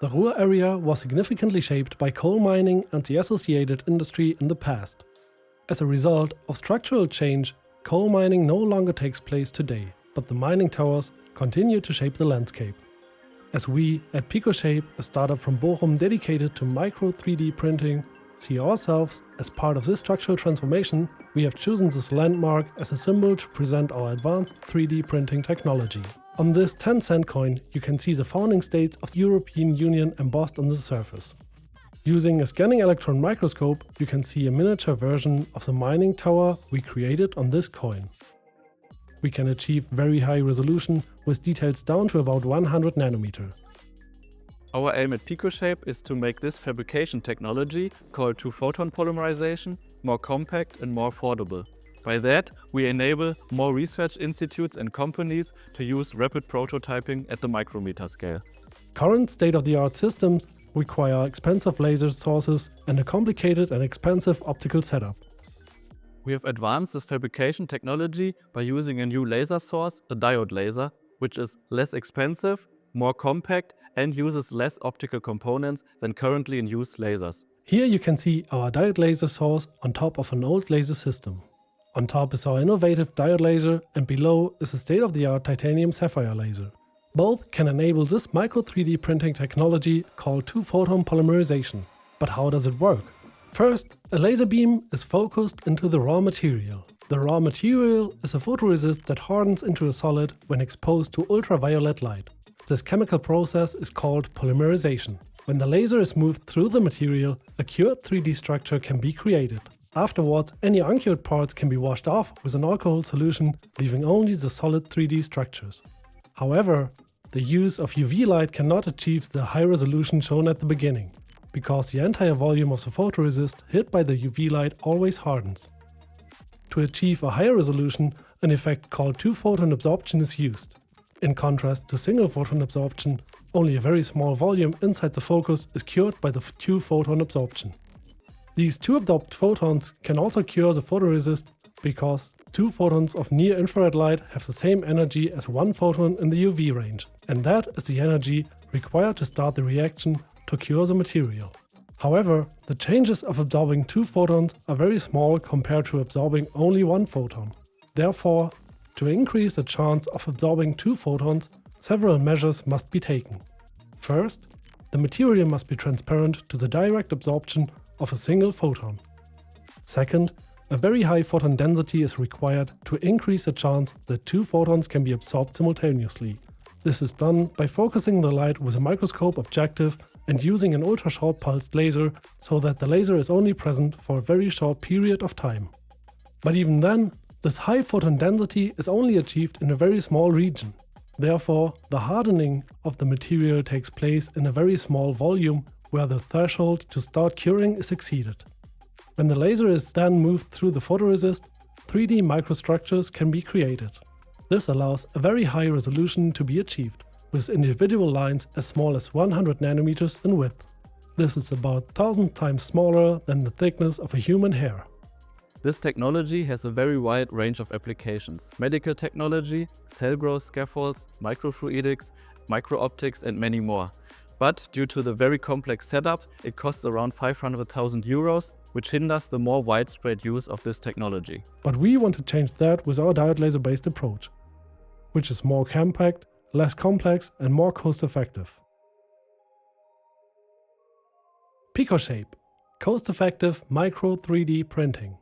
The Ruhr area was significantly shaped by coal mining and the associated industry in the past. As a result of structural change, coal mining no longer takes place today, but the mining towers continue to shape the landscape. As we at PicoShape, a startup from Bochum dedicated to micro 3D printing, see ourselves as part of this structural transformation, we have chosen this landmark as a symbol to present our advanced 3D printing technology. On this 10-cent coin, you can see the founding states of the European Union embossed on the surface. Using a scanning electron microscope, you can see a miniature version of the mining tower we created on this coin. We can achieve very high resolution with details down to about 100 nanometer. Our aim at PicoShape is to make this fabrication technology, called two-photon polymerization, more compact and more affordable. By that, we enable more research institutes and companies to use rapid prototyping at the micrometer scale. Current state-of-the-art systems require expensive laser sources and a complicated and expensive optical setup. We have advanced this fabrication technology by using a new laser source, a diode laser, which is less expensive, more compact and uses less optical components than currently in use lasers. Here you can see our diode laser source on top of an old laser system. On top is our innovative diode laser and below is a state-of-the-art titanium sapphire laser. Both can enable this micro 3D printing technology called two-photon polymerization. But how does it work? First, a laser beam is focused into the raw material. The raw material is a photoresist that hardens into a solid when exposed to ultraviolet light. This chemical process is called polymerization. When the laser is moved through the material, a cured 3D structure can be created. Afterwards, any uncured parts can be washed off with an alcohol solution, leaving only the solid 3D structures. However, the use of UV light cannot achieve the high resolution shown at the beginning, because the entire volume of the photoresist hit by the UV light always hardens. To achieve a higher resolution, an effect called two-photon absorption is used. In contrast to single-photon absorption, only a very small volume inside the focus is cured by the two-photon absorption. These two absorbed photons can also cure the photoresist because two photons of near-infrared light have the same energy as one photon in the UV range, and that is the energy required to start the reaction to cure the material. However, the changes of absorbing two photons are very small compared to absorbing only one photon. Therefore, to increase the chance of absorbing two photons, several measures must be taken. First, the material must be transparent to the direct absorption of a single photon. Second, a very high photon density is required to increase the chance that two photons can be absorbed simultaneously. This is done by focusing the light with a microscope objective and using an ultra-short pulsed laser so that the laser is only present for a very short period of time. But even then, this high photon density is only achieved in a very small region. Therefore, the hardening of the material takes place in a very small volume where the threshold to start curing is exceeded. When the laser is then moved through the photoresist, 3D microstructures can be created. This allows a very high resolution to be achieved, with individual lines as small as 100 nanometers in width. This is about 1,000 times smaller than the thickness of a human hair. This technology has a very wide range of applications: medical technology, cell growth scaffolds, microfluidics, micro-optics and many more. But due to the very complex setup, it costs around 500,000 euros, which hinders the more widespread use of this technology. But we want to change that with our diode laser-based approach, which is more compact, less complex and more cost-effective. PicoShape, cost-effective micro 3D printing.